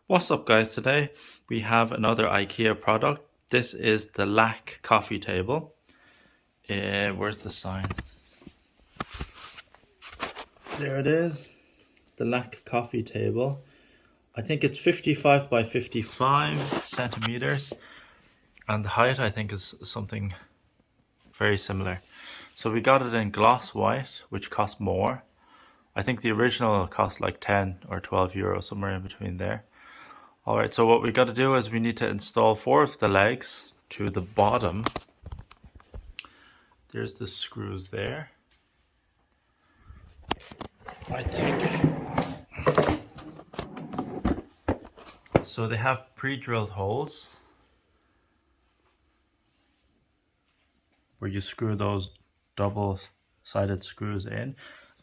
What's up guys, today we have another IKEA product. This is the LAC coffee table. Where's the sign? There it is, the LAC coffee table. I think it's 55 by 55 centimeters and the height I think is something very similar. So we got it in gloss white, which cost more. I think the original cost like 10 or 12 euros, somewhere in between there. Alright, so what we got to do is we need to install 4 of the legs to the bottom. There's the screws there. I think. So they have pre-drilled holes where you screw those double-sided screws in.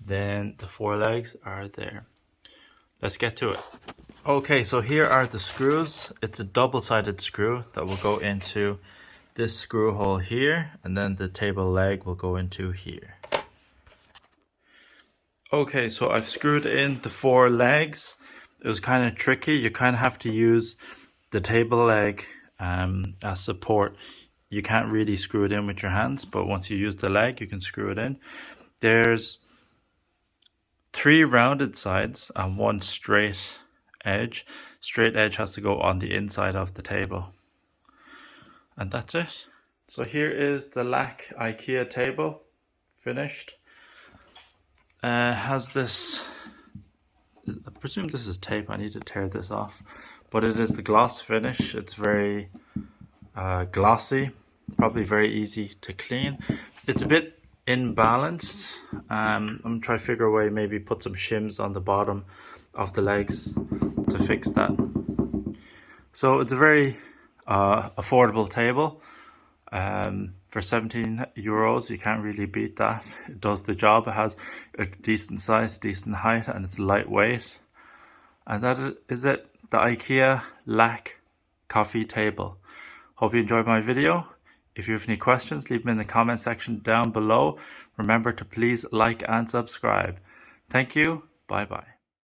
Then the 4 legs are there. Let's get to it. Okay, so here are the screws. It's a double-sided screw that will go into this screw hole here, and then the table leg will go into here. Okay, so I've screwed in the 4 legs. It was kind of tricky. You kind of have to use the table leg as support. You can't really screw it in with your hands, but once you use the leg, you can screw it in. There's 3 rounded sides and 1 straight edge. Straight edge has to go on the inside of the table. And that's it. So here is the LAC IKEA table, finished. Has this, I presume this is tape, I need to tear this off. But it is the gloss finish. It's very glossy, probably very easy to clean. It's a bit imbalanced. I'm gonna try to figure a way, maybe put some shims on the bottom of the legs to fix that. So it's a very affordable table. For 17 euros, you can't really beat that. It does the job. It has a decent size, decent height, and it's lightweight. And that is it, the IKEA LAC coffee table. Hope you enjoyed my video. If you have any questions, leave them in the comment section down below. Remember to please like and subscribe. Thank you. Bye bye.